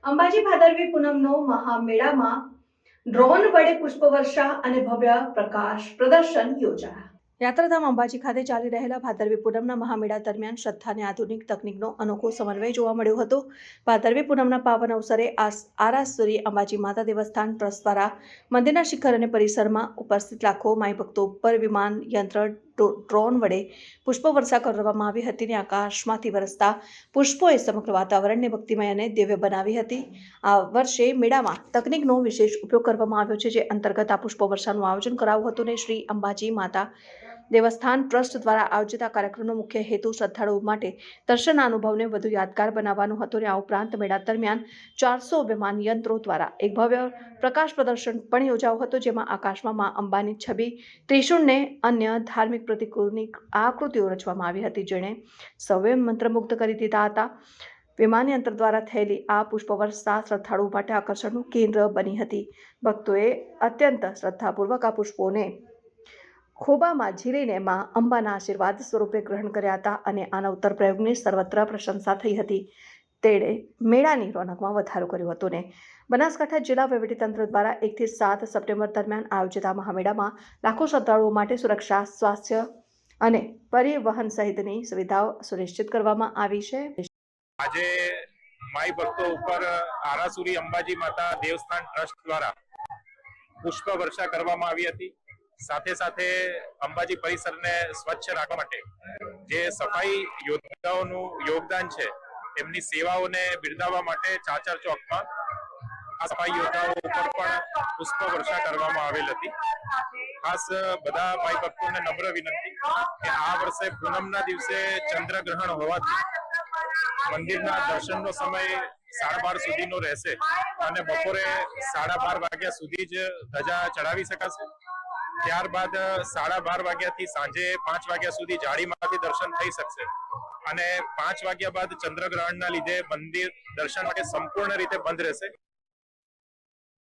અંબાજી ભાદરવી પૂનમનો મહામેળામાં ડ્રોન વડે પુષ્પવર્ષા અને ભવ્ય પ્રકાશ પ્રદર્શન યોજાયા. યાત્રાધામ અંબાજી ખાતે ચાલી રહેલા ભાદરવી પૂનમના મહામેળા દરમિયાન શ્રદ્ધા અને આધુનિક તકનીકનો અનોખો સમન્વય જોવા મળ્યો હતો. ભાદરવી પૂનમના પાવન અવસરે આરાસુરી અંબાજી માતા દેવસ્થાન ટ્રસ્ટ દ્વારા મંદિરના શિખર અને પરિસરમાં ઉપસ્થિત લાખો માઈ ભક્તો ઉપર વિમાન યંત્ર ડ્રોન વડે પુષ્પવર્ષા કરવામાં આવી હતી અને આકાશમાંથી વરસતા પુષ્પોએ સમગ્ર વાતાવરણને ભક્તિમય અને દિવ્ય બનાવી હતી. આ વર્ષે મેળામાં તકનીકનો વિશેષ ઉપયોગ કરવામાં આવ્યો છે, જે અંતર્ગત આ પુષ્પવર્ષાનું આયોજન કરાયું હતું અને શ્રી અંબાજી માતા દેવસ્થાન ટ્રસ્ટ દ્વારા આયોજિત આ કાર્યક્રમનો મુખ્ય હેતુ શ્રદ્ધાળુઓ માટે દર્શન અનુભવને વધુ યાદગાર બનાવવાનો હતો અને આ ઉપરાંત મેળા દરમિયાન 400 વિમાન યંત્રો દ્વારા એક ભવ્ય પ્રકાશ પ્રદર્શન પણ યોજાયું હતું, જેમાં આકાશમાં મા અંબાની છબી, ત્રિશૂળને અન્ય ધાર્મિક પ્રતિકૃતિની આકૃતિઓ રચવામાં આવી હતી, જેણે સૌએ મંત્રમુગ્ધ કરી દીધા હતા. વિમાન યંત્ર દ્વારા થયેલી આ પુષ્પવર્ષા શ્રદ્ધાળુઓ માટે આકર્ષણનું કેન્દ્ર બની હતી. ભક્તોએ અત્યંત શ્રદ્ધાપૂર્વક આ પુષ્પોને ખોબામાં ઝીલીને માં અંબાના આશીર્વાદ સ્વરૂપે ગ્રહણ કર્યા હતા અને આ નવતર પ્રયોગની સર્વત્ર પ્રશંસા થઈ હતી. તેણે મેળાની રોનકમાં વધારો કર્યો હતો ને બનાસકાંઠા જિલ્લા વહીવટીતંત્ર દ્વારા 1 થી 7 સપ્ટેમ્બર દરમિયાન આયોજિત આ મહામેળામાં લાખો શ્રદ્ધાળુઓ માટે સુરક્ષા, સ્વાસ્થ્ય અને પરિવહન સહિતની સુવિધાઓ સુનિશ્ચિત કરવામાં આવી છે. આજે માઈ ભક્તો ઉપર આરાસુરી અંબાજી માતા દેવસ્થાન ટ્રસ્ટ દ્વારા પુષ્પ વર્ષા કરવામાં આવી હતી. સાથે સાથે અંબાજી પરિસરને સ્વચ્છ રાખવા માટે જે સફાઈ યોદ્ધાઓનું યોગદાન છે, તેમની સેવાઓને બિરદાવવા માટે ચાચર ચોકમાં આ સફાઈ યોદ્ધાઓ ઉપર પણ પુષ્પ વર્ષા કરવામાં આવેલ હતી. ખાસ બધા ભાઈ ભક્તોને નમ્ર વિનંતી કે આ વર્ષે પૂનમના દિવસે ચંદ્રગ્રહણ હોવાથી મંદિરના દર્શનનો સમય 12:30 સુધીનો રહેશે અને બપોરે 12:30 વાગ્યા સુધી જ ધજા ચડાવી શકાશે. ત્યારબાદ 12:30 વાગ્યાથી સાંજે 5 વાગ્યા સુધી જાળીમાંથી દર્શન થઈ શકશે અને 5 વાગ્યા બાદ ચંદ્રગ્રહણના લીધે મંદિર દર્શન માટે સંપૂર્ણ રીતે બંધ રહેશે.